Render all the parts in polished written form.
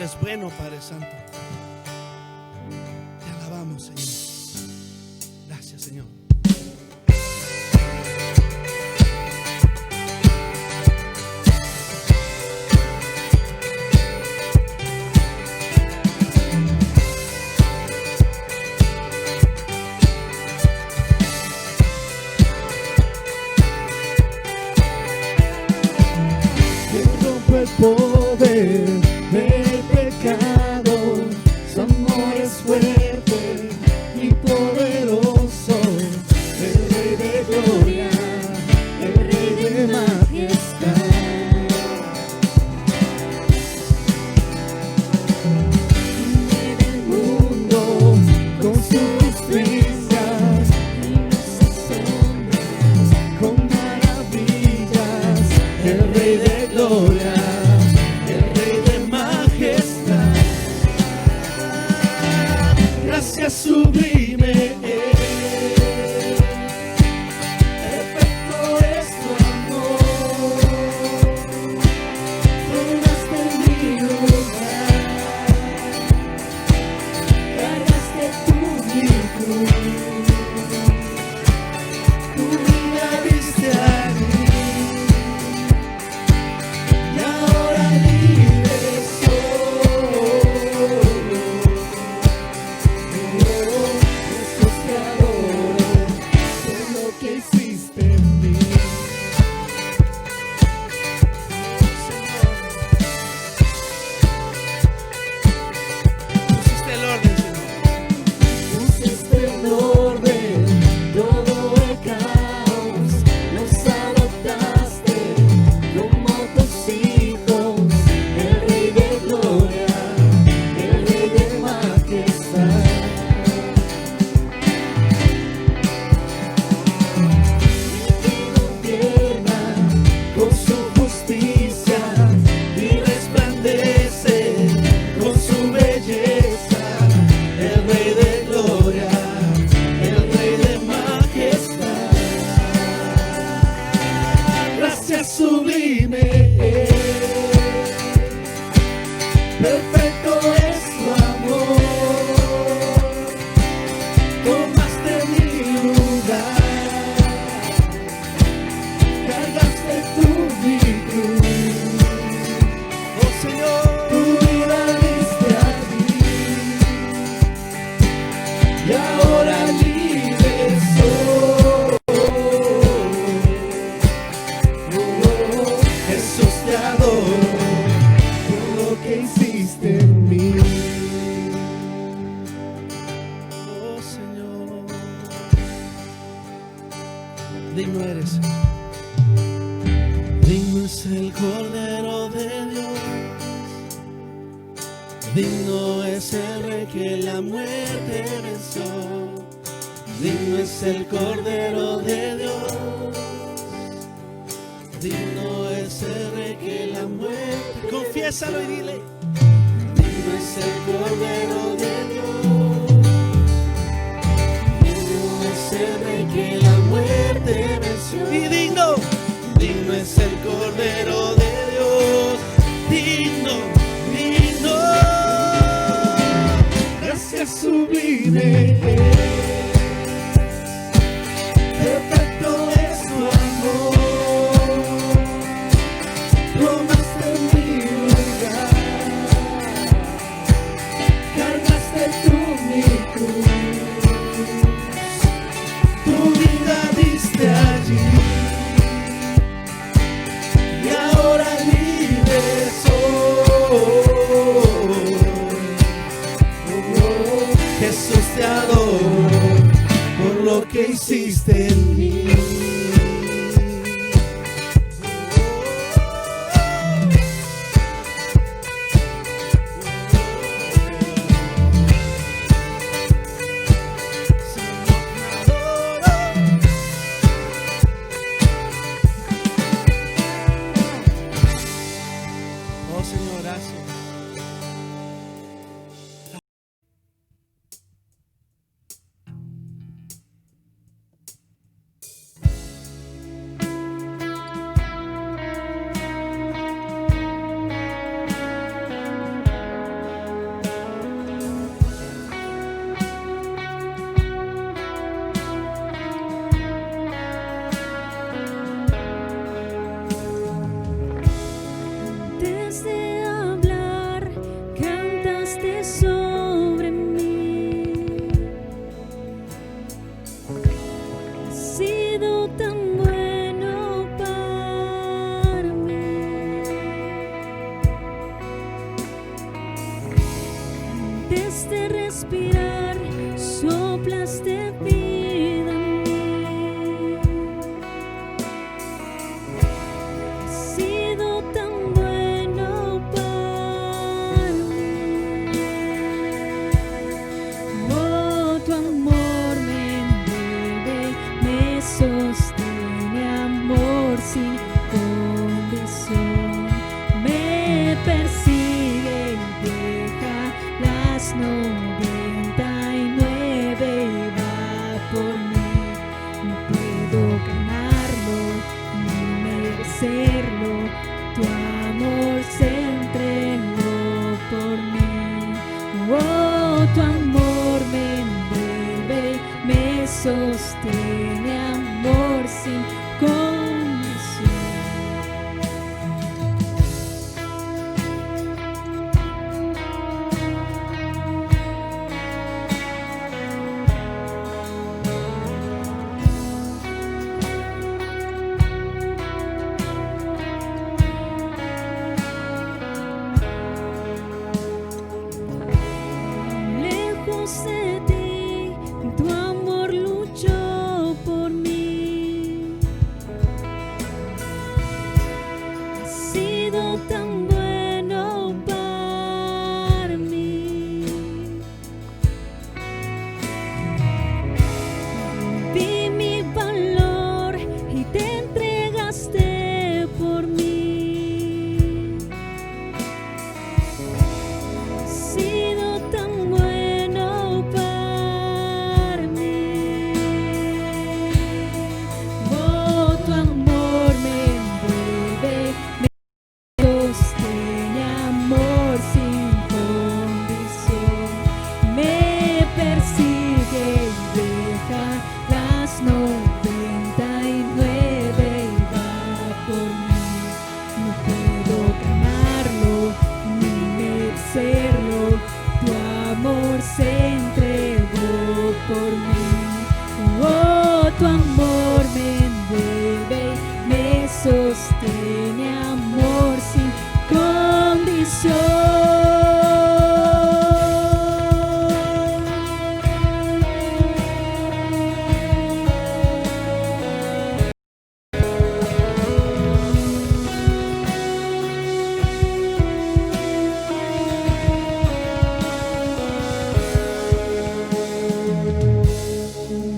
eres bueno, Padre Santo. Te alabamos, Señor. Gracias, Señor. El poder del pecado, su amor es fuerte y poderoso, el Rey de gloria, el Rey de majestad. En el mundo con su justicia y nos asombra con maravillas, el Rey de gloria, gracias sublime, perfecto es tu amor, tomaste mi lugar, cargaste tú mi cruz, tu vida diste a mí, y ahora libre soy. Sublime, perfecto es tu amor, tomaste mi lugar, cargaste tú mi cruz, oh Señor, tu vida diste a mí, y ahora libre soy. Jesús, te adoro por lo que hiciste en mí. Oh Señor, digno eres. Digno es el Cordero de Dios. Digno es el Rey que la muerte venció. Digno es el Cordero de Dios. Digno es el Rey que la muerte. Confiésalo y dile. Digno es el Cordero de Dios. Digno es el Rey que la muerte venció. Y digno es el Cordero de Dios. Digno. Gracias sublime. Perfecto es tu amor, tomaste mi lugar, cargaste tú mi cruz, tu vida diste allí, y ahora libre soy. Jesús, te adoro por lo que hiciste en mí. Oh Señor, gracias. Desde respirar soplaste vida en mí. Has sido tan bueno para mí. Oh, tu amor me envuelve, me sostiene, amor sin condición. Me persigue y deja las 99 y va por mí. No puedo ganarlo ni merecerlo. Tu amor se entregó por mí. Oh, tu amor me envuelve, me sostiene, amor sin condición. Lejos de ti, tu amor luchó por mí. Has sido tan bueno para mí. Vi mi valor y te entregaste por mí. Has sido tan bueno para mí. Oh, tu amor me envuelve, me sostiene, amor sin condición. Me persigue y deja las 99 y va por mí. No puedo ganarlo ni merecerlo. Tu amor se entregó por mí. Oh, tu amor me envuelve, me sostiene, amor sin condición.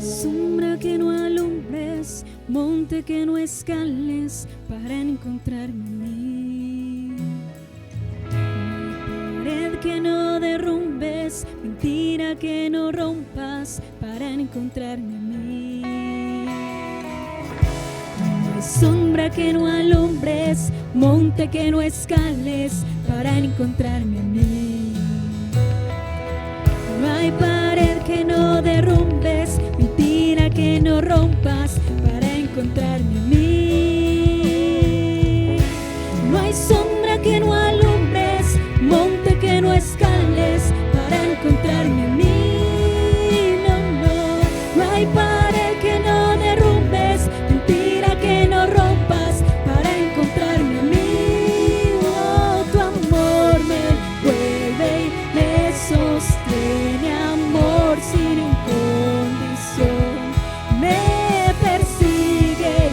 Sombra que no alumbres, monte que no escales para encontrarme a mí. Pared que no derrumbes, mentira que no rompas para encontrarme a mí. No hay sombra que no alumbres, monte que no escales para encontrarme a mí. No hay pared que no derrumbes, mentira que no rompas para encontrarme a mí. No hay sombra que no alumbres, monte que no escales para encontrarme a mí. No, no, no hay pared que no derrumbes, mentira que no rompas para encontrarme a mí. Oh, tu amor me envuelve y me sostiene, amor sin condición. Me persigue y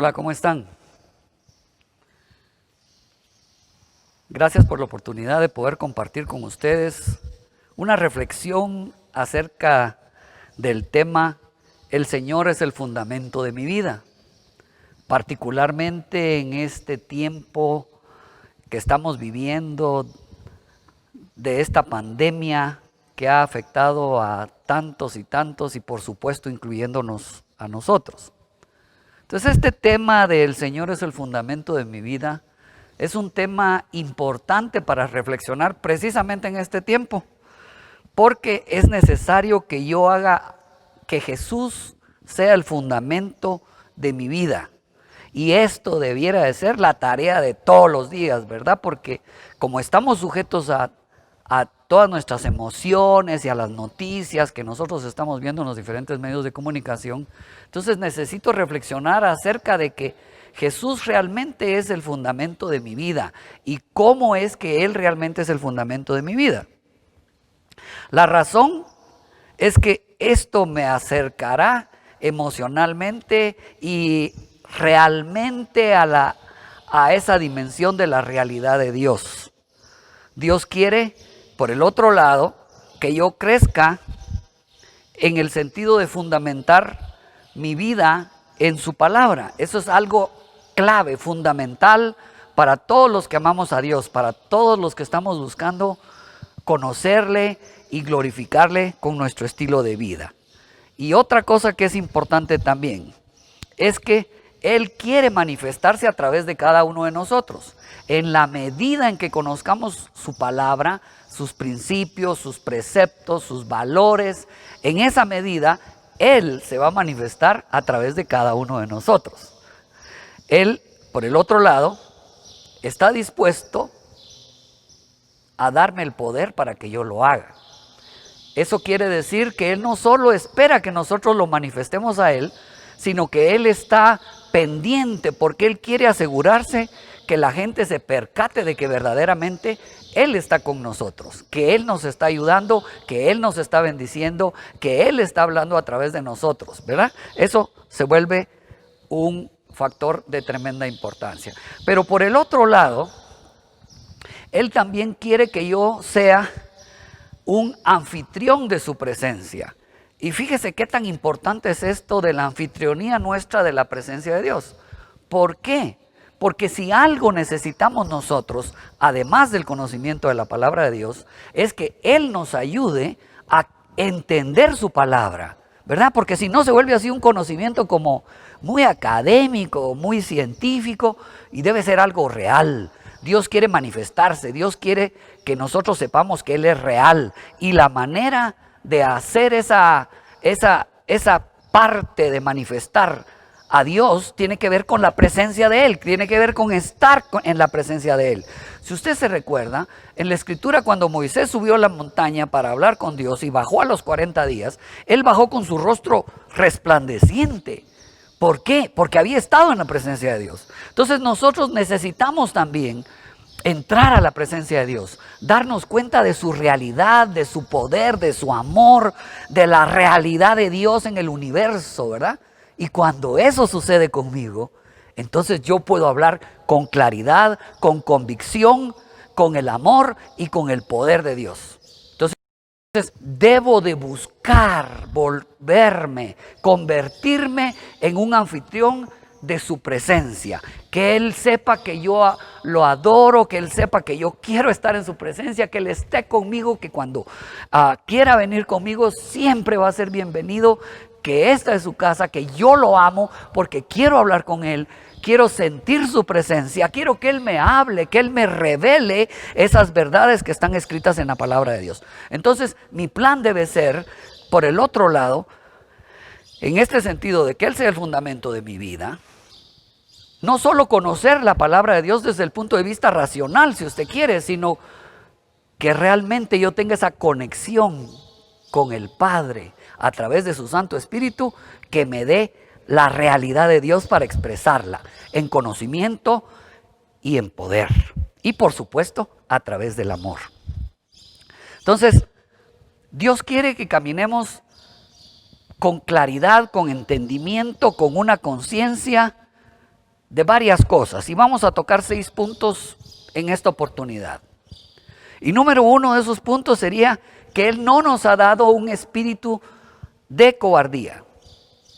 Hola, ¿cómo están? Gracias por la oportunidad de poder compartir con ustedes una reflexión acerca del tema El Señor es el fundamento de mi vida. Particularmente en este tiempo que estamos viviendo de esta pandemia que ha afectado a tantos y por supuesto incluyéndonos a nosotros. Entonces este tema del Señor es el fundamento de mi vida es un tema importante para reflexionar precisamente en este tiempo, porque es necesario que yo haga que Jesús sea el fundamento de mi vida. Y esto debiera de ser la tarea de todos los días, ¿verdad? Porque como estamos sujetos a todas nuestras emociones y a las noticias que nosotros estamos viendo en los diferentes medios de comunicación, entonces necesito reflexionar acerca de que Jesús realmente es el fundamento de mi vida y cómo es que Él realmente es el fundamento de mi vida. La razón es que esto me acercará emocionalmente y realmente a esa dimensión de la realidad de Dios. Dios quiere, por el otro lado, que yo crezca en el sentido de fundamentar mi vida en su palabra. Eso es algo clave, fundamental para todos los que amamos a Dios, para todos los que estamos buscando conocerle y glorificarle con nuestro estilo de vida. Y otra cosa que es importante también es que Él quiere manifestarse a través de cada uno de nosotros. En la medida en que conozcamos su palabra, sus principios, sus preceptos, sus valores, en esa medida Él se va a manifestar a través de cada uno de nosotros. Él, por el otro lado, está dispuesto a darme el poder para que yo lo haga. Eso quiere decir que Él no solo espera que nosotros lo manifestemos a Él, sino que Él está pendiente porque Él quiere asegurarse que la gente se percate de que verdaderamente Él está con nosotros, que Él nos está ayudando, que Él nos está bendiciendo, que Él está hablando a través de nosotros, ¿verdad? Eso se vuelve un factor de tremenda importancia. Pero por el otro lado, Él también quiere que yo sea un anfitrión de su presencia. Y fíjese qué tan importante es esto de la anfitrionía nuestra de la presencia de Dios. ¿Por qué? Porque si algo necesitamos nosotros, además del conocimiento de la palabra de Dios, es que Él nos ayude a entender su palabra, ¿verdad? Porque si no se vuelve así un conocimiento como muy académico, muy científico, y debe ser algo real. Dios quiere manifestarse, Dios quiere que nosotros sepamos que Él es real. Y la manera de hacer esa parte de manifestar a Dios tiene que ver con la presencia de Él, tiene que ver con estar en la presencia de Él. Si usted se recuerda, en la Escritura cuando Moisés subió a la montaña para hablar con Dios y bajó a los 40 días, Él bajó con su rostro resplandeciente. ¿Por qué? Porque había estado en la presencia de Dios. Entonces nosotros necesitamos también entrar a la presencia de Dios, darnos cuenta de su realidad, de su poder, de su amor, de la realidad de Dios en el universo, ¿verdad? Y cuando eso sucede conmigo, entonces yo puedo hablar con claridad, con convicción, con el amor y con el poder de Dios. Entonces debo de buscar convertirme en un anfitrión de su presencia, que Él sepa que yo lo adoro, que Él sepa que yo quiero estar en su presencia, que Él esté conmigo, que cuando quiera venir conmigo siempre va a ser bienvenido, que esta es su casa, que yo lo amo porque quiero hablar con Él, quiero sentir su presencia, quiero que Él me hable, que Él me revele esas verdades que están escritas en la palabra de Dios. Entonces mi plan debe ser, por el otro lado, en este sentido de que Él sea el fundamento de mi vida, no solo conocer la palabra de Dios desde el punto de vista racional, si usted quiere, sino que realmente yo tenga esa conexión con el Padre a través de su Santo Espíritu, que me dé la realidad de Dios para expresarla en conocimiento y en poder. Y por supuesto, a través del amor. Entonces, Dios quiere que caminemos con claridad, con entendimiento, con una conciencia de varias cosas y vamos a tocar 6 puntos en esta oportunidad. Y número 1 de esos puntos sería que Él no nos ha dado un espíritu de cobardía.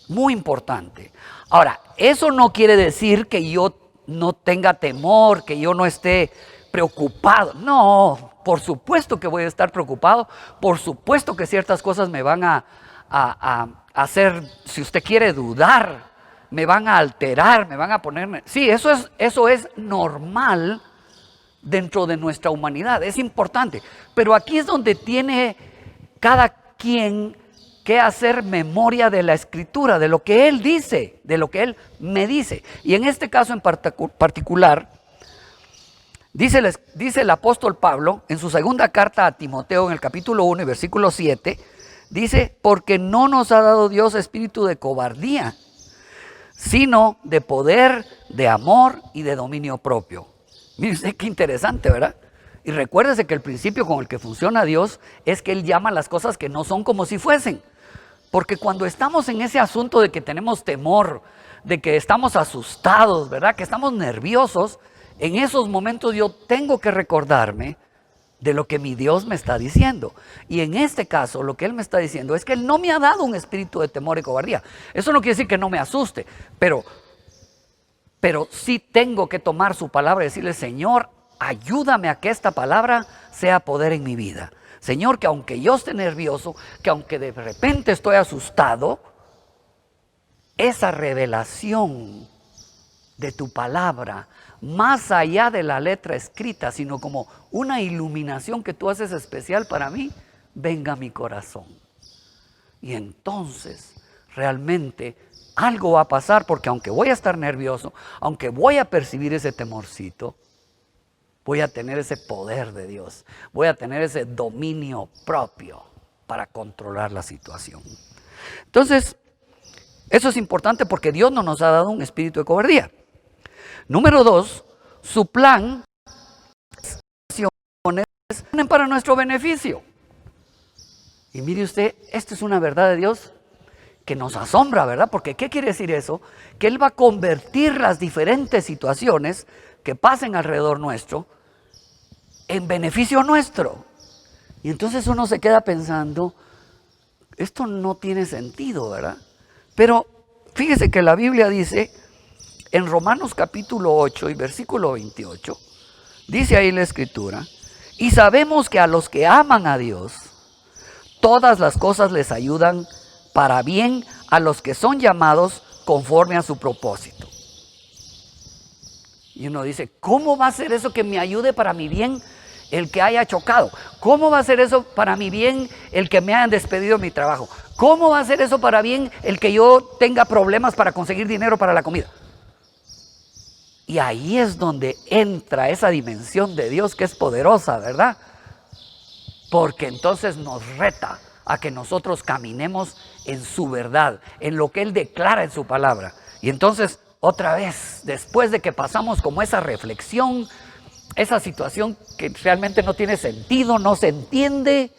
Muy importante. Ahora, eso no quiere decir que yo no tenga temor, que yo no esté preocupado. No, por supuesto que voy a estar preocupado. Por supuesto que ciertas cosas me van a hacer, si usted quiere, dudar. Me van a alterar, me van a ponerme... Sí, eso es normal dentro de nuestra humanidad. Es importante. Pero aquí es donde tiene cada quien que hacer memoria de la Escritura, de lo que Él dice, de lo que Él me dice. Y en este caso en particular, dice el apóstol Pablo en su segunda carta a Timoteo, en el capítulo 1 y versículo 7, dice, porque no nos ha dado Dios espíritu de cobardía, sino de poder, de amor y de dominio propio. Mire usted qué interesante, ¿verdad? Y recuérdese que el principio con el que funciona Dios es que Él llama las cosas que no son como si fuesen. Porque cuando estamos en ese asunto de que tenemos temor, de que estamos asustados, ¿verdad? Que estamos nerviosos, en esos momentos yo tengo que recordarme de lo que mi Dios me está diciendo. Y en este caso, lo que Él me está diciendo es que Él no me ha dado un espíritu de temor y cobardía. Eso no quiere decir que no me asuste, pero sí tengo que tomar su palabra y decirle, Señor, ayúdame a que esta palabra sea poder en mi vida. Señor, que aunque yo esté nervioso, que aunque de repente estoy asustado, esa revelación de tu palabra, más allá de la letra escrita, sino como una iluminación que tú haces especial para mí, venga a mi corazón. Y entonces realmente algo va a pasar, porque aunque voy a estar nervioso, aunque voy a percibir ese temorcito, voy a tener ese poder de Dios, voy a tener ese dominio propio para controlar la situación. Entonces, eso es importante porque Dios no nos ha dado un espíritu de cobardía. Número 2, su plan es para nuestro beneficio. Y mire usted, esto es una verdad de Dios que nos asombra, ¿verdad? Porque ¿qué quiere decir eso? Que Él va a convertir las diferentes situaciones que pasen alrededor nuestro en beneficio nuestro. Y entonces uno se queda pensando, esto no tiene sentido, ¿verdad? Pero fíjese que la Biblia dice en Romanos capítulo 8 y versículo 28, dice ahí la Escritura, y sabemos que a los que aman a Dios, todas las cosas les ayudan para bien a los que son llamados conforme a su propósito. Y uno dice, ¿cómo va a ser eso que me ayude para mi bien el que haya chocado? ¿Cómo va a ser eso para mi bien el que me hayan despedido de mi trabajo? ¿Cómo va a ser eso para bien el que yo tenga problemas para conseguir dinero para la comida? Y ahí es donde entra esa dimensión de Dios que es poderosa, ¿verdad? Porque entonces nos reta a que nosotros caminemos en su verdad, en lo que Él declara en su palabra. Y entonces, otra vez, después de que pasamos como esa reflexión, esa situación que realmente no tiene sentido, no se entiende,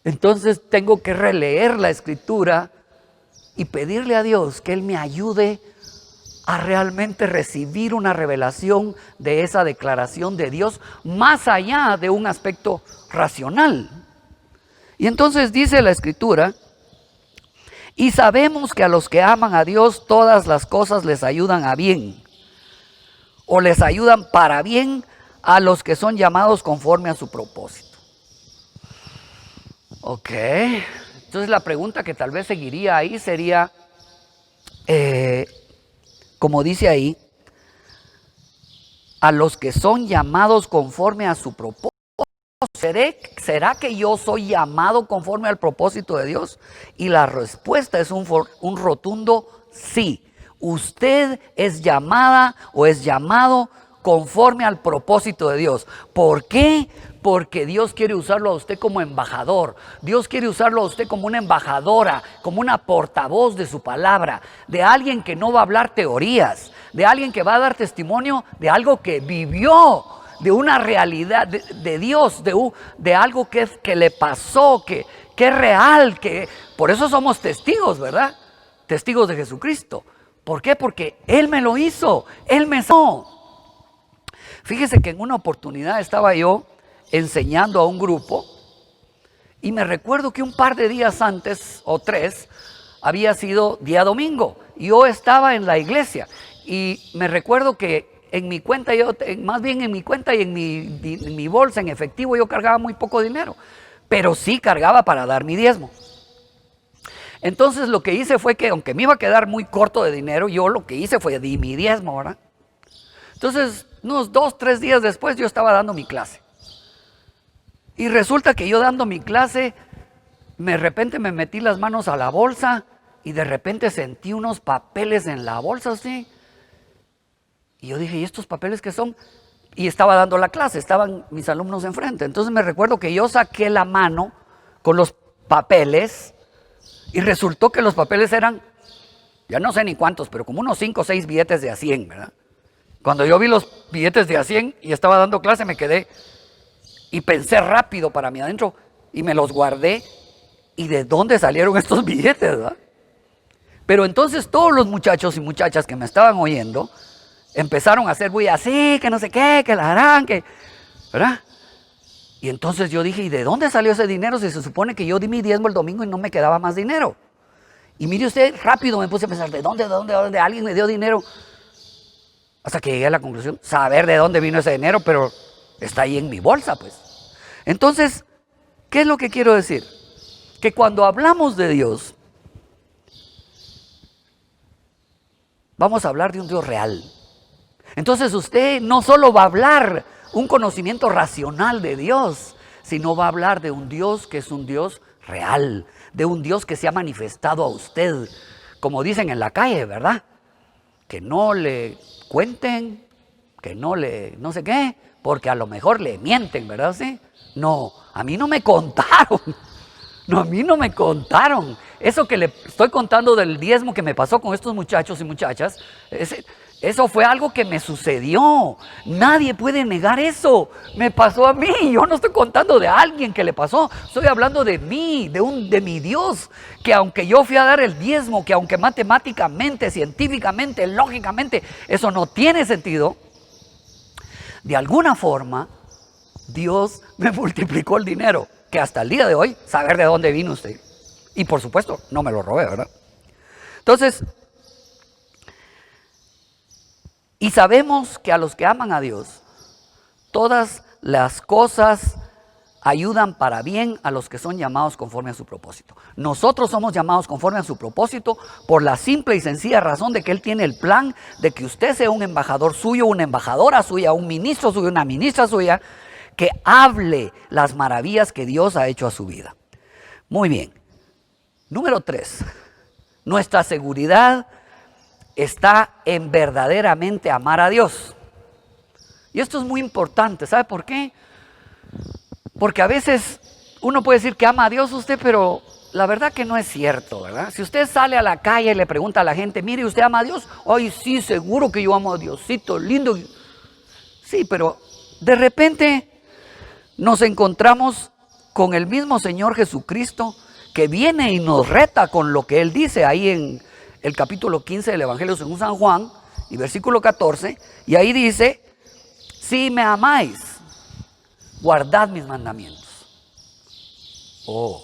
entonces tengo que releer la Escritura y pedirle a Dios que Él me ayude a realmente recibir una revelación de esa declaración de Dios más allá de un aspecto racional. Y entonces dice la Escritura, y sabemos que a los que aman a Dios todas las cosas les ayudan a bien, o les ayudan para bien a los que son llamados conforme a su propósito. Ok, entonces la pregunta que tal vez seguiría ahí sería, como dice ahí, a los que son llamados conforme a su propósito. ¿Será que yo soy llamado conforme al propósito de Dios? Y la respuesta es un rotundo sí. Usted es llamada o es llamado conforme al propósito de Dios. ¿Por qué? Porque Dios quiere usarlo a usted como embajador. Dios quiere usarlo a usted como una embajadora, como una portavoz de su palabra, de alguien que no va a hablar teorías, de alguien que va a dar testimonio de algo que vivió, de una realidad de Dios, de algo que le pasó, que es real, que por eso somos testigos, ¿verdad? Testigos de Jesucristo, ¿Por qué? Porque Él me lo hizo, Él me sanó. Fíjese que en una oportunidad estaba yo enseñando a un grupo y me recuerdo que un par de días antes o 3 había sido día domingo. Yo estaba en la iglesia y me recuerdo que en mi cuenta, más bien en mi cuenta y en mi bolsa en efectivo yo cargaba muy poco dinero, pero sí cargaba para dar mi diezmo. Entonces lo que hice fue que, aunque me iba a quedar muy corto de dinero, yo lo que hice fue di mi diezmo, ¿verdad? Entonces unos 2, 3 días después yo estaba dando mi clase. Y resulta que yo dando mi clase, de repente me metí las manos a la bolsa y de repente sentí unos papeles en la bolsa así. Y yo dije, ¿y estos papeles qué son? Y estaba dando la clase, estaban mis alumnos enfrente. Entonces me recuerdo que yo saqué la mano con los papeles y resultó que los papeles eran, ya no sé ni cuántos, pero como unos 5 o 6 billetes de a 100, ¿verdad? Cuando yo vi los billetes de a 100 y estaba dando clase, me quedé y pensé rápido para mí adentro y me los guardé. ¿Y de dónde salieron estos billetes, verdad? Pero entonces todos los muchachos y muchachas que me estaban oyendo empezaron a hacer bulla así, que no sé qué, que la harán, que, ¿verdad? Y entonces yo dije, ¿y de dónde salió ese dinero si se supone que yo di mi diezmo el domingo y no me quedaba más dinero? Y mire usted, rápido me puse a pensar, ¿de dónde alguien me dio dinero? Hasta que llegué a la conclusión, saber de dónde vino ese dinero, pero está ahí en mi bolsa, pues. Entonces, ¿qué es lo que quiero decir? Que cuando hablamos de Dios, vamos a hablar de un Dios real. Entonces usted no solo va a hablar un conocimiento racional de Dios, sino va a hablar de un Dios que es un Dios real, de un Dios que se ha manifestado a usted, como dicen en la calle, ¿verdad? Que no le cuenten, que no sé qué, porque a lo mejor le mienten, ¿verdad? ¿Sí? No, a mí no me contaron. No, a mí no me contaron. Eso que le estoy contando del diezmo que me pasó con estos muchachos y muchachas, eso fue algo que me sucedió. Nadie puede negar eso. Me pasó a mí. Yo no estoy contando de alguien que le pasó. Estoy hablando de mí, de mi Dios. Que aunque yo fui a dar el diezmo, que aunque matemáticamente, científicamente, lógicamente, eso no tiene sentido, de alguna forma, Dios me multiplicó el dinero. Que hasta el día de hoy, saber de dónde vino usted. Y por supuesto, no me lo robé, ¿verdad? Entonces, y sabemos que a los que aman a Dios, todas las cosas ayudan para bien a los que son llamados conforme a su propósito. Nosotros somos llamados conforme a su propósito por la simple y sencilla razón de que Él tiene el plan de que usted sea un embajador suyo, una embajadora suya, un ministro suyo, una ministra suya, que hable las maravillas que Dios ha hecho a su vida. Muy bien. Número 3. Nuestra seguridad está en verdaderamente amar a Dios. Y esto es muy importante. ¿Sabe por qué? Porque a veces uno puede decir que ama a Dios usted, pero la verdad que no es cierto, ¿verdad? Si usted sale a la calle y le pregunta a la gente, mire, ¿usted ama a Dios? Ay, sí, seguro que yo amo a Diosito, lindo. Sí, pero de repente nos encontramos con el mismo Señor Jesucristo que viene y nos reta con lo que Él dice ahí en el capítulo 15 del Evangelio según San Juan y versículo 14, y ahí dice, si me amáis, guardad mis mandamientos. Oh,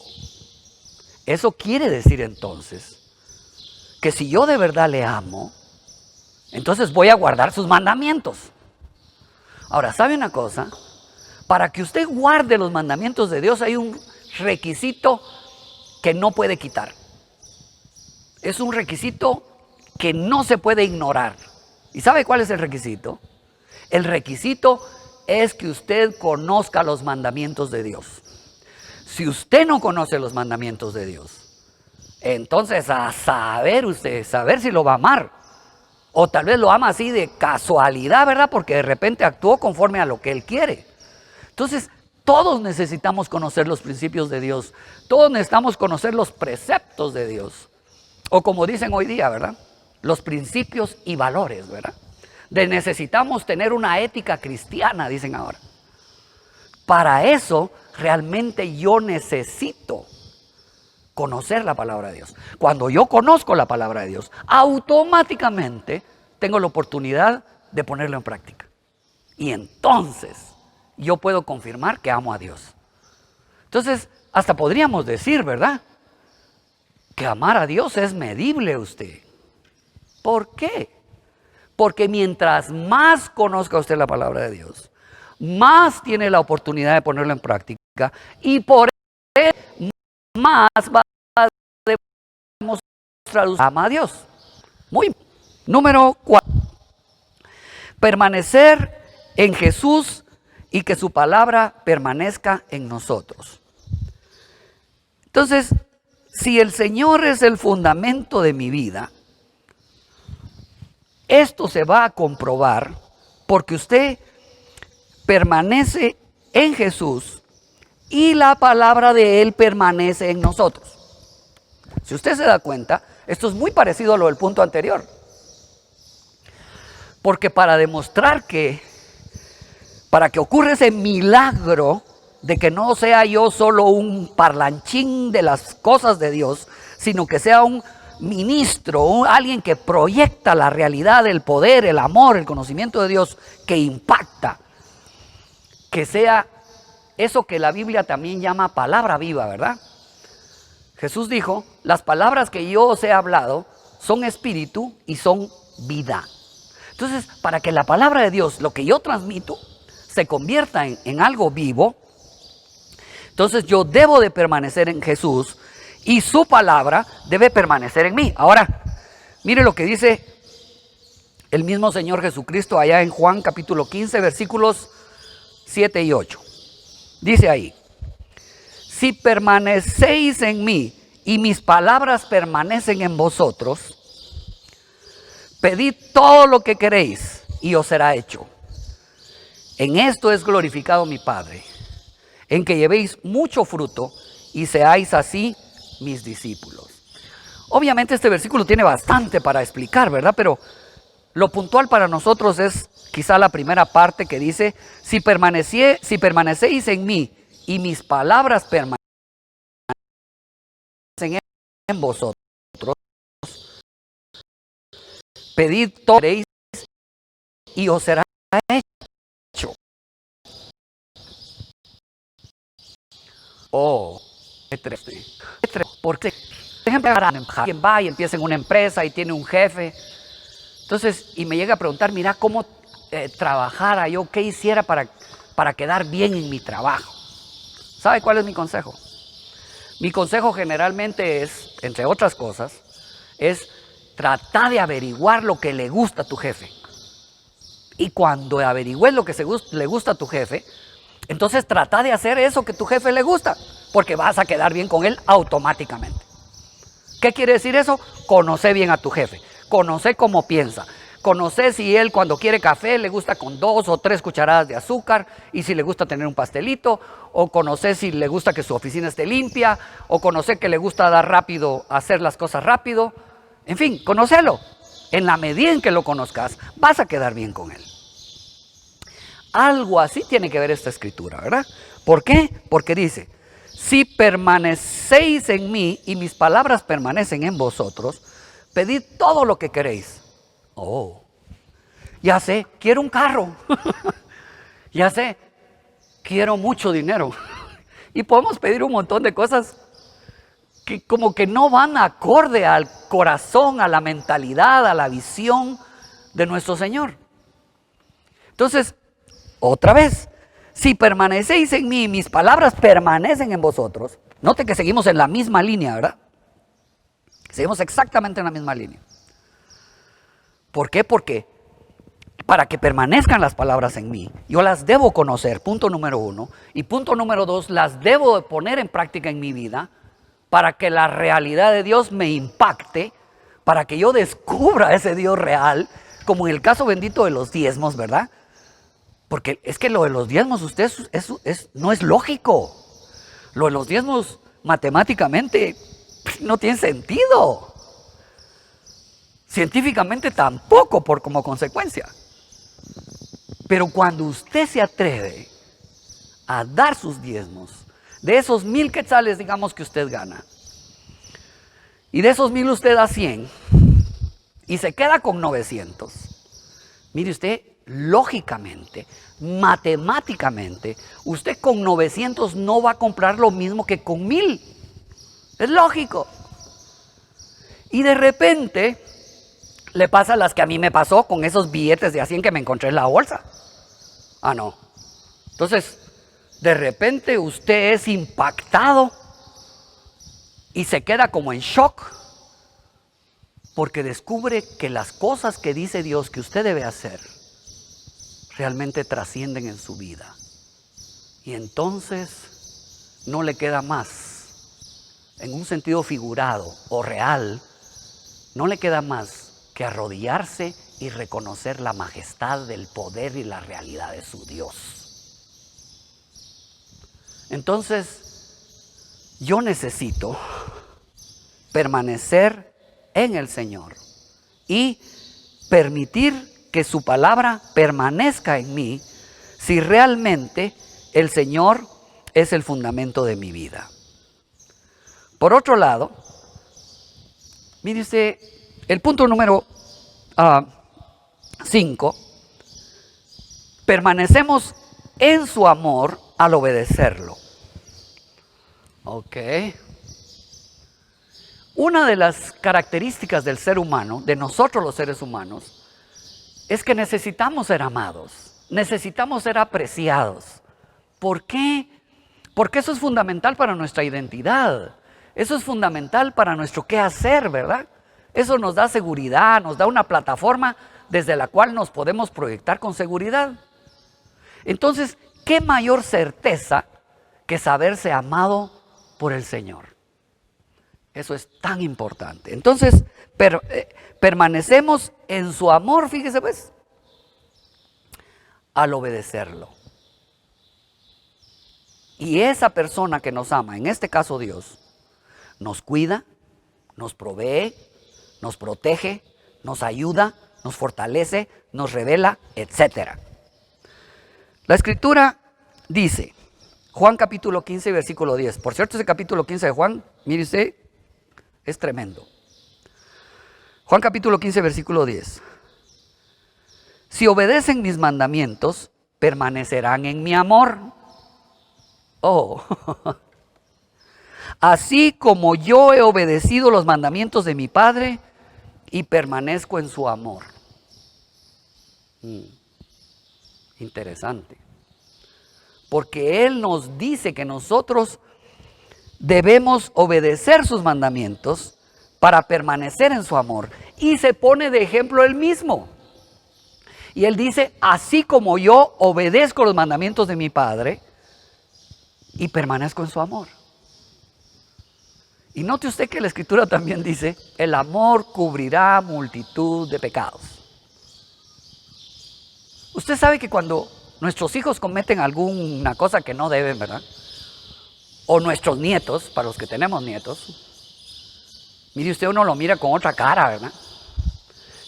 eso quiere decir entonces que si yo de verdad le amo, entonces voy a guardar sus mandamientos. Ahora, ¿sabe una cosa? Para que usted guarde los mandamientos de Dios hay un requisito que no puede quitar. Es un requisito que no se puede ignorar. ¿Y sabe cuál es el requisito? El requisito es que usted conozca los mandamientos de Dios. Si usted no conoce los mandamientos de Dios, entonces a saber si lo va a amar. O tal vez lo ama así de casualidad, ¿verdad? Porque de repente actuó conforme a lo que Él quiere. Entonces, todos necesitamos conocer los principios de Dios. Todos necesitamos conocer los preceptos de Dios. O como dicen hoy día, ¿verdad? Los principios y valores, ¿verdad? Necesitamos tener una ética cristiana, dicen ahora. Para eso, realmente yo necesito Conocer la palabra de Dios. Cuando yo conozco la palabra de Dios, automáticamente tengo la oportunidad de ponerlo en práctica. Y entonces yo puedo confirmar que amo a Dios. Entonces, hasta podríamos decir, ¿verdad?, que amar a Dios es medible usted. ¿Por qué? Porque mientras más conozca usted la palabra de Dios, más tiene la oportunidad de ponerlo en práctica y por eso más va a demostrar usted ama a Dios. Muy. Número 4. Permanecer en Jesús y que su palabra permanezca en nosotros. Entonces, si el Señor es el fundamento de mi vida, esto se va a comprobar porque usted permanece en Jesús y la palabra de Él permanece en nosotros. Si usted se da cuenta, esto es muy parecido a lo del punto anterior. Porque para demostrar para que ocurra ese milagro de que no sea yo solo un parlanchín de las cosas de Dios, sino que sea un ministro, alguien que proyecta la realidad, el poder, el amor, el conocimiento de Dios, que impacta, que sea eso que la Biblia también llama palabra viva, ¿verdad? Jesús dijo, las palabras que yo os he hablado son espíritu y son vida. Entonces, para que la palabra de Dios, lo que yo transmito, se convierta en algo vivo, entonces yo debo de permanecer en Jesús y su palabra debe permanecer en mí. Ahora, mire lo que dice el mismo Señor Jesucristo allá en Juan capítulo 15, versículos 7 y 8. Dice ahí, si permanecéis en mí y mis palabras permanecen en vosotros, pedid todo lo que queréis y os será hecho. En esto es glorificado mi Padre, en que llevéis mucho fruto y seáis así mis discípulos. Obviamente este versículo tiene bastante para explicar, ¿verdad? Pero lo puntual para nosotros es quizá la primera parte que dice, si permanecéis en mí y mis palabras permanecen en vosotros, pedid todo lo que queréis y os será hecho. Oh, qué triste. Porque, por ejemplo, alguien va y empieza en una empresa y tiene un jefe. Entonces, y me llega a preguntar, mira, ¿cómo trabajara yo? ¿Qué hiciera para quedar bien en mi trabajo? ¿Sabe cuál es mi consejo? Mi consejo generalmente es, entre otras cosas, es tratar de averiguar lo que le gusta a tu jefe. Y cuando averigües lo que le gusta a tu jefe, entonces trata de hacer eso que tu jefe le gusta, porque vas a quedar bien con él automáticamente. ¿Qué quiere decir eso? Conoce bien a tu jefe, conoce cómo piensa, conoce si él cuando quiere café le gusta con 2 o 3 cucharadas de azúcar y si le gusta tener un pastelito, o conoce si le gusta que su oficina esté limpia, o conoce que le gusta dar rápido, hacer las cosas rápido. En fin, conócelo. En la medida en que lo conozcas, vas a quedar bien con él. Algo así tiene que ver esta escritura, ¿verdad? ¿Por qué? Porque dice, si permanecéis en mí y mis palabras permanecen en vosotros, pedid todo lo que queréis. Oh, ya sé, quiero un carro. Ya sé, quiero mucho dinero. Y podemos pedir un montón de cosas que como que no van acorde al corazón, a la mentalidad, a la visión de nuestro Señor. Entonces, otra vez, si permanecéis en mí y mis palabras permanecen en vosotros, note que seguimos en la misma línea, ¿verdad? Seguimos exactamente en la misma línea. ¿Por qué? Porque para que permanezcan las palabras en mí, yo las debo conocer, punto número 1. Y punto número 2, las debo de poner en práctica en mi vida para que la realidad de Dios me impacte, para que yo descubra ese Dios real, como en el caso bendito de los diezmos, ¿verdad? Porque es que lo de los diezmos, no es lógico. Lo de los diezmos matemáticamente no tiene sentido. Científicamente tampoco, como consecuencia. Pero cuando usted se atreve a dar sus diezmos, de esos 1000 quetzales, digamos, que usted gana, y de esos 1000 usted da 100 y se queda con 900, mire usted, lógicamente, matemáticamente, usted con 900 no va a comprar lo mismo que con 1000. Es lógico. Y de repente le pasa las que a mí me pasó con esos billetes de a 100 que me encontré en la bolsa. Ah, no. Entonces, de repente usted es impactado y se queda como en shock, porque descubre que las cosas que dice Dios que usted debe hacer realmente trascienden en su vida. Y entonces no le queda más, en un sentido figurado o real, no le queda más que arrodillarse y reconocer la majestad del poder y la realidad de su Dios. Entonces, yo necesito permanecer en el Señor y permitir que su palabra permanezca en mí si realmente el Señor es el fundamento de mi vida. Por otro lado, mire usted, el punto número 5, permanecemos en su amor al obedecerlo. Ok. Una de las características del ser humano, de nosotros los seres humanos, es que necesitamos ser amados, necesitamos ser apreciados. ¿Por qué? Porque eso es fundamental para nuestra identidad, eso es fundamental para nuestro qué hacer, ¿verdad? Eso nos da seguridad, nos da una plataforma desde la cual nos podemos proyectar con seguridad. Entonces, ¿qué mayor certeza que saberse amado por el Señor? Eso es tan importante. Entonces, permanecemos en su amor, fíjese pues, al obedecerlo. Y esa persona que nos ama, en este caso Dios, nos cuida, nos provee, nos protege, nos ayuda, nos fortalece, nos revela, etc. La Escritura dice, Juan capítulo 15, versículo 10. Por cierto, ese capítulo 15 de Juan, mire usted, es tremendo. Juan capítulo 15, versículo 10. Si obedecen mis mandamientos, permanecerán en mi amor. Oh, así como yo he obedecido los mandamientos de mi Padre y permanezco en su amor. Interesante. Porque Él nos dice que nosotros debemos obedecer sus mandamientos para permanecer en su amor. Y se pone de ejemplo Él mismo. Y Él dice, así como yo obedezco los mandamientos de mi Padre y permanezco en su amor. Y note usted que la Escritura también dice, el amor cubrirá multitud de pecados. Usted sabe que cuando nuestros hijos cometen alguna cosa que no deben, ¿verdad? O nuestros nietos, para los que tenemos nietos, mire usted, uno lo mira con otra cara, ¿verdad?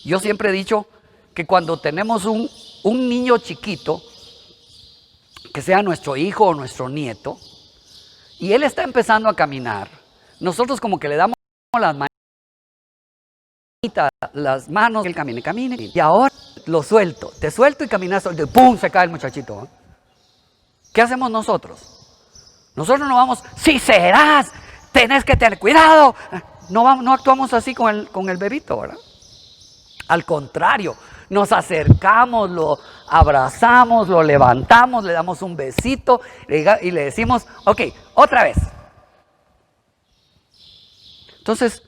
Yo siempre he dicho que cuando tenemos un niño chiquito, que sea nuestro hijo o nuestro nieto, y él está empezando a caminar, nosotros como que le damos las manos, que él camine, y ahora lo suelto, te suelto y caminas, y ¡pum!, se cae el muchachito, ¿eh? ¿Qué hacemos nosotros? Nosotros no vamos, sí serás, tenés que tener cuidado. No actuamos así con el bebito, ¿verdad? Al contrario, nos acercamos, lo abrazamos, lo levantamos, le damos un besito y le decimos, ok, otra vez. Entonces,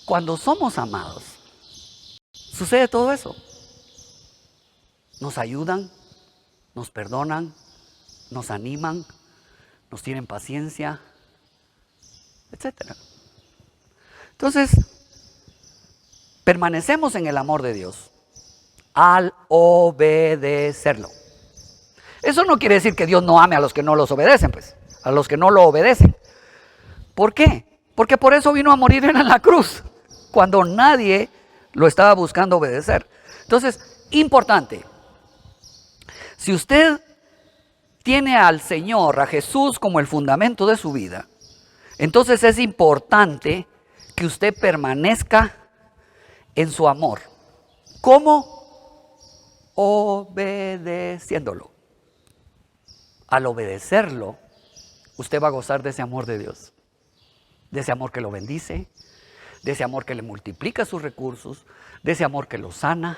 cuando somos amados, sucede todo eso. Nos ayudan, nos perdonan, nos animan, nos tienen paciencia, etc. Entonces, permanecemos en el amor de Dios al obedecerlo. Eso no quiere decir que Dios no ame a los que no los obedecen, pues, a los que no lo obedecen. ¿Por qué? Porque por eso vino a morir en la cruz, cuando nadie lo estaba buscando obedecer. Entonces, importante, si usted tiene al Señor, a Jesús como el fundamento de su vida, entonces es importante que usted permanezca en su amor. ¿Cómo? Obedeciéndolo. Al obedecerlo, usted va a gozar de ese amor de Dios, de ese amor que lo bendice, de ese amor que le multiplica sus recursos, de ese amor que lo sana,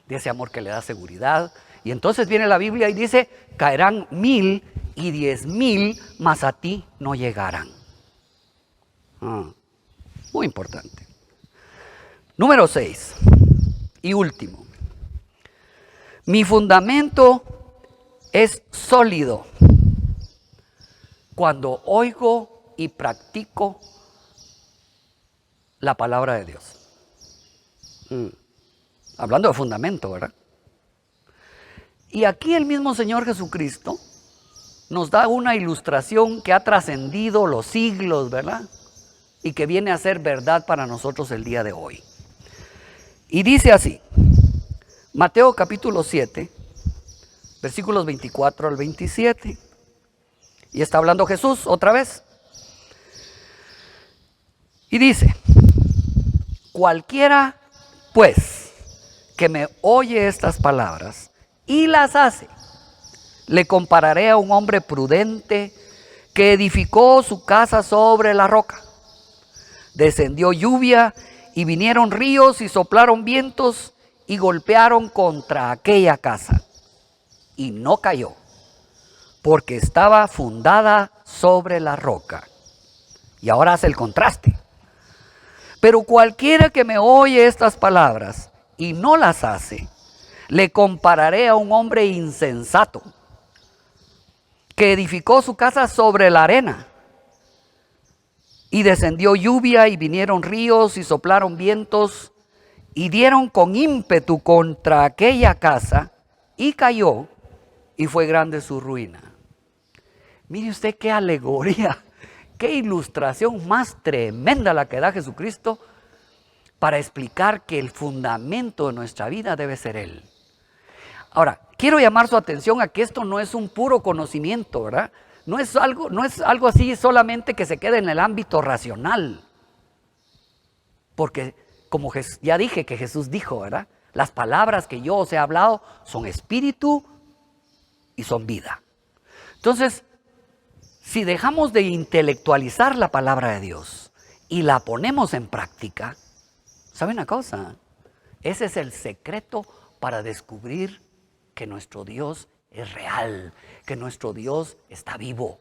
de ese amor que le da seguridad. Y entonces viene la Biblia y dice, caerán 1000 y 10,000, mas a ti no llegarán. Muy importante. Número 6 y último. Mi fundamento es sólido cuando oigo y practico la palabra de Dios. Hablando de fundamento, ¿verdad? Y aquí el mismo Señor Jesucristo nos da una ilustración que ha trascendido los siglos, ¿verdad? Y que viene a ser verdad para nosotros el día de hoy. Y dice así, Mateo capítulo 7, versículos 24 al 27. Y está hablando Jesús otra vez. Y dice, cualquiera pues que me oye estas palabras y las hace, le compararé a un hombre prudente que edificó su casa sobre la roca. Descendió lluvia y vinieron ríos y soplaron vientos y golpearon contra aquella casa. Y no cayó, porque estaba fundada sobre la roca. Y ahora hace el contraste. Pero cualquiera que me oye estas palabras y no las hace, le compararé a un hombre insensato que edificó su casa sobre la arena. Y descendió lluvia y vinieron ríos y soplaron vientos y dieron con ímpetu contra aquella casa y cayó y fue grande su ruina. Mire usted qué alegoría, qué ilustración más tremenda la que da Jesucristo para explicar que el fundamento de nuestra vida debe ser Él. Ahora, quiero llamar su atención a que esto no es un puro conocimiento, ¿verdad? No es algo así solamente que se quede en el ámbito racional. Porque como ya dije que Jesús dijo, ¿verdad? Las palabras que yo os he hablado son espíritu y son vida. Entonces, si dejamos de intelectualizar la palabra de Dios y la ponemos en práctica, ¿saben una cosa? Ese es el secreto para descubrir que nuestro Dios es real, que nuestro Dios está vivo,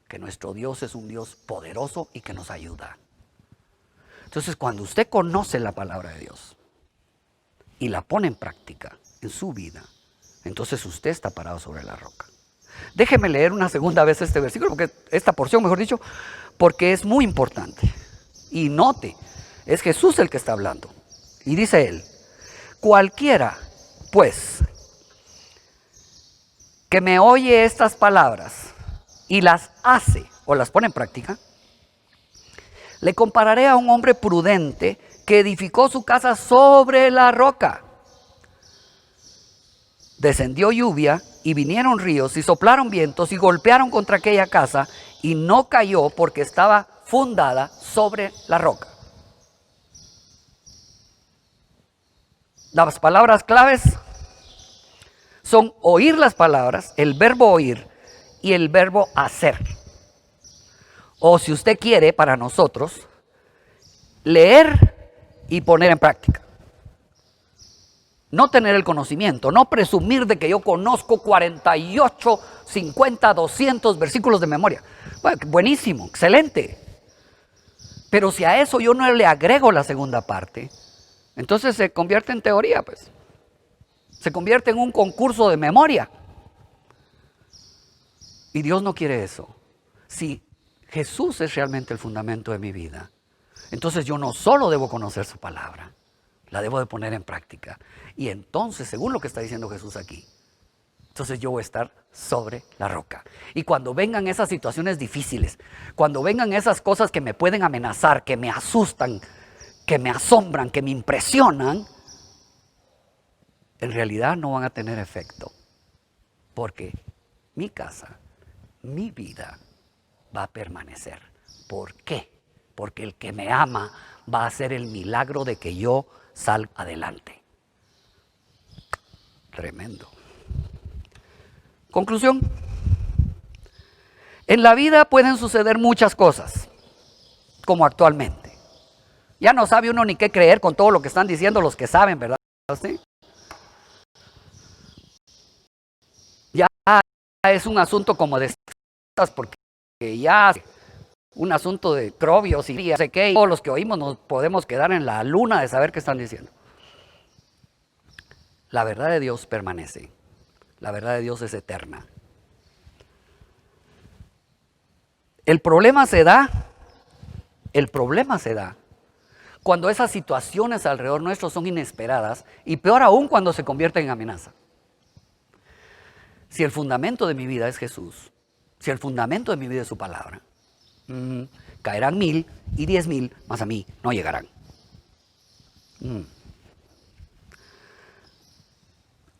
que nuestro Dios es un Dios poderoso y que nos ayuda. Entonces, cuando usted conoce la palabra de Dios y la pone en práctica en su vida, entonces usted está parado sobre la roca. Déjeme leer una segunda vez este versículo, porque esta porción, mejor dicho, porque es muy importante. Y note, es Jesús el que está hablando. Y dice él, cualquiera, pues, que me oye estas palabras y las hace o las pone en práctica, le compararé a un hombre prudente que edificó su casa sobre la roca. Descendió lluvia y vinieron ríos y soplaron vientos y golpearon contra aquella casa y no cayó porque estaba fundada sobre la roca. Las palabras claves son oír las palabras, el verbo oír y el verbo hacer. O si usted quiere, para nosotros, leer y poner en práctica. No tener el conocimiento, no presumir de que yo conozco 48, 50, 200 versículos de memoria. Bueno, buenísimo, excelente. Pero si a eso yo no le agrego la segunda parte, entonces se convierte en teoría, pues. Se convierte en un concurso de memoria. Y Dios no quiere eso. Si Jesús es realmente el fundamento de mi vida, entonces yo no solo debo conocer su palabra, la debo de poner en práctica. Y entonces, según lo que está diciendo Jesús aquí, entonces yo voy a estar sobre la roca. Y cuando vengan esas situaciones difíciles, cuando vengan esas cosas que me pueden amenazar, que me asustan, que me asombran, que me impresionan, en realidad no van a tener efecto. Porque mi casa, mi vida va a permanecer. ¿Por qué? porque el que me ama va a hacer el milagro de que yo salga adelante. Tremendo. Conclusión. En la vida pueden suceder muchas cosas, como actualmente. Ya no sabe uno ni qué creer con todo lo que están diciendo los que saben, ¿verdad? ¿Sí? Ya es un asunto como de porque ya un asunto de microbios y no sé qué, y todos los que oímos nos podemos quedar en la luna de saber qué están diciendo. La verdad de Dios permanece. La verdad de Dios es eterna. El problema se da cuando esas situaciones alrededor nuestro son inesperadas y peor aún cuando se convierten en amenaza. Si el fundamento de mi vida es Jesús, si el fundamento de mi vida es su palabra, caerán 1000 y 10,000, más a mí no llegarán.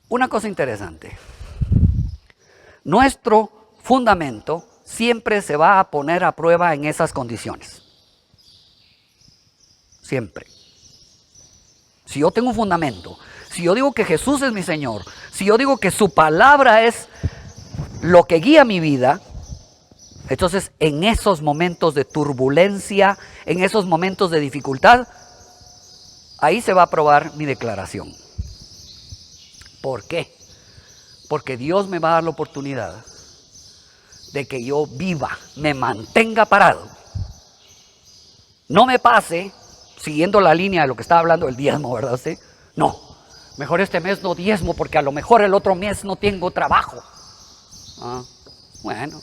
Una cosa interesante, nuestro fundamento siempre se va a poner a prueba en esas condiciones. Siempre. Si yo tengo un fundamento, si yo digo que Jesús es mi Señor, si yo digo que su palabra es lo que guía mi vida, entonces en esos momentos de turbulencia, en esos momentos de dificultad, ahí se va a probar mi declaración. ¿Por qué? Porque Dios me va a dar la oportunidad de que yo viva, me mantenga parado. No me pase, siguiendo la línea de lo que estaba hablando del diezmo, ¿verdad? ¿Sí? No, mejor este mes no diezmo porque a lo mejor el otro mes no tengo trabajo. Bueno,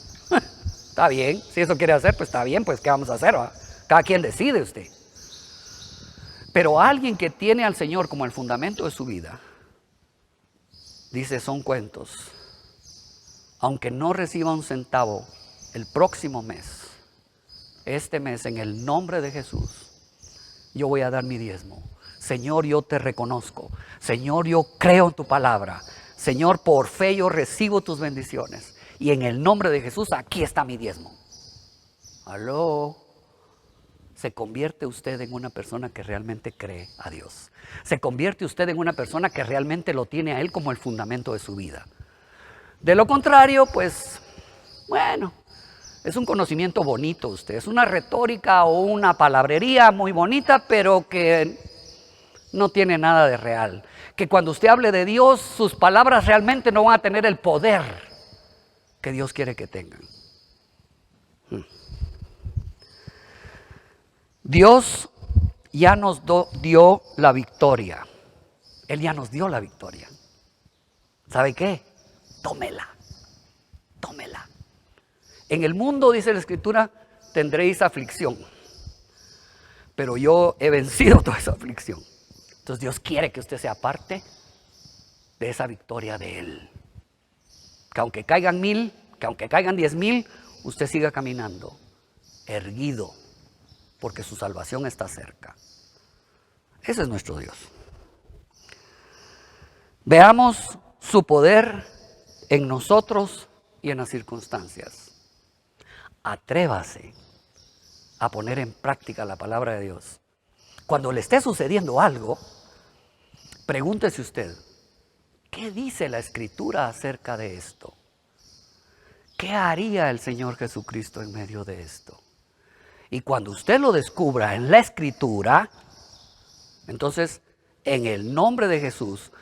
está bien, si eso quiere hacer, pues está bien, pues ¿qué vamos a hacer? ¿Va? Cada quien decide usted. Pero alguien que tiene al Señor como el fundamento de su vida, dice, son cuentos. Aunque no reciba un centavo el próximo mes, este mes en el nombre de Jesús, yo voy a dar mi diezmo. Señor, yo te reconozco. Señor, yo creo en tu palabra. Señor, por fe yo recibo tus bendiciones. Y en el nombre de Jesús, aquí está mi diezmo. ¿Aló? Se convierte usted en una persona que realmente cree a Dios. Se convierte usted en una persona que realmente lo tiene a Él como el fundamento de su vida. De lo contrario, pues, bueno, es un conocimiento bonito usted. Es una retórica o una palabrería muy bonita, pero que no tiene nada de real. Que cuando usted hable de Dios, sus palabras realmente no van a tener el poder que Dios quiere que tengan. Dios ya nos dio la victoria. Él ya nos dio la victoria. ¿Sabe qué? Tómela. Tómela. En el mundo, dice la Escritura, tendréis aflicción. Pero yo he vencido toda esa aflicción. Entonces Dios quiere que usted sea parte de esa victoria de Él. Que aunque caigan 1000, que aunque caigan 10,000, usted siga caminando, erguido, porque su salvación está cerca. Ese es nuestro Dios. Veamos su poder en nosotros y en las circunstancias. Atrévase a poner en práctica la palabra de Dios. Cuando le esté sucediendo algo, pregúntese usted, ¿qué dice la Escritura acerca de esto? ¿Qué haría el Señor Jesucristo en medio de esto? Y cuando usted lo descubra en la Escritura, entonces, en el nombre de Jesús,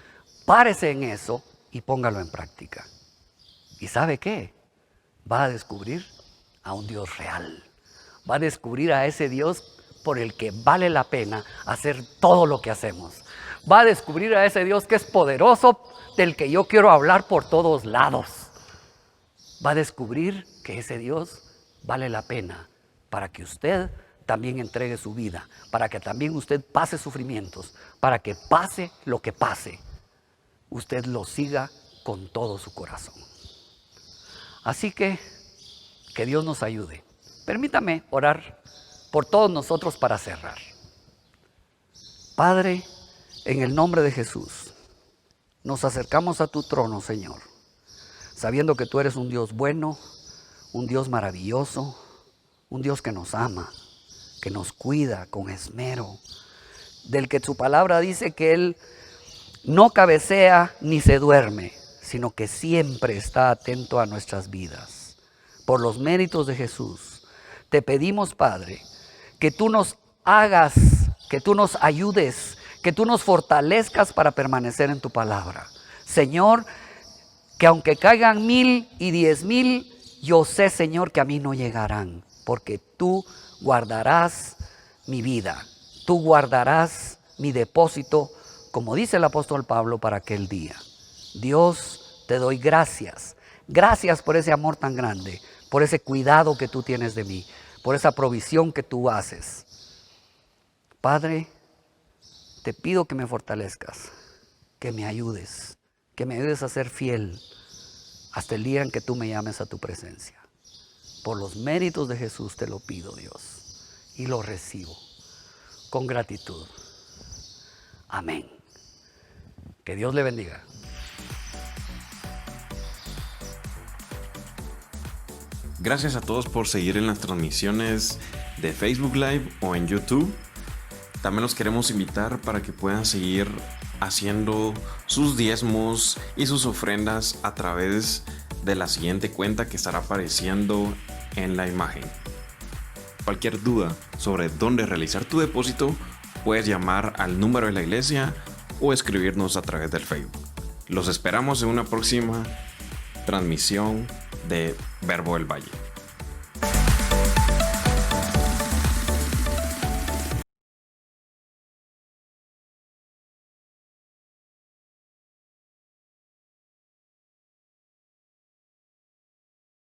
párese en eso y póngalo en práctica. ¿Y sabe qué? Va a descubrir a un Dios real. Va a descubrir a ese Dios por el que vale la pena hacer todo lo que hacemos. Va a descubrir a ese Dios que es poderoso, del que yo quiero hablar por todos lados. Va a descubrir que ese Dios vale la pena para que usted también entregue su vida, para que también usted pase sufrimientos, para que pase lo que pase, usted lo siga con todo su corazón. Así que Dios nos ayude. Permítame orar por todos nosotros para cerrar. Padre, en el nombre de Jesús, nos acercamos a tu trono, Señor, sabiendo que tú eres un Dios bueno, un Dios maravilloso, un Dios que nos ama, que nos cuida con esmero, del que su palabra dice que Él no cabecea ni se duerme, sino que siempre está atento a nuestras vidas. Por los méritos de Jesús, te pedimos, Padre, que tú nos hagas, que tú nos ayudes, que tú nos fortalezcas para permanecer en tu palabra. Señor, que aunque caigan 1,000 y 10,000, yo sé, Señor, que a mí no llegarán, porque tú guardarás mi vida, tú guardarás mi depósito, como dice el apóstol Pablo, para aquel día. Dios, te doy gracias. Gracias por ese amor tan grande, por ese cuidado que tú tienes de mí, por esa provisión que tú haces. Padre, te pido que me fortalezcas, que me ayudes a ser fiel hasta el día en que tú me llames a tu presencia. Por los méritos de Jesús te lo pido, Dios, y lo recibo con gratitud. Amén. Que Dios le bendiga. Gracias a todos por seguir en las transmisiones de Facebook Live o en YouTube. También los queremos invitar para que puedan seguir haciendo sus diezmos y sus ofrendas a través de la siguiente cuenta que estará apareciendo en la imagen. Cualquier duda sobre dónde realizar tu depósito, puedes llamar al número de la iglesia o escribirnos a través del Facebook. Los esperamos en una próxima transmisión de Verbo del Valle.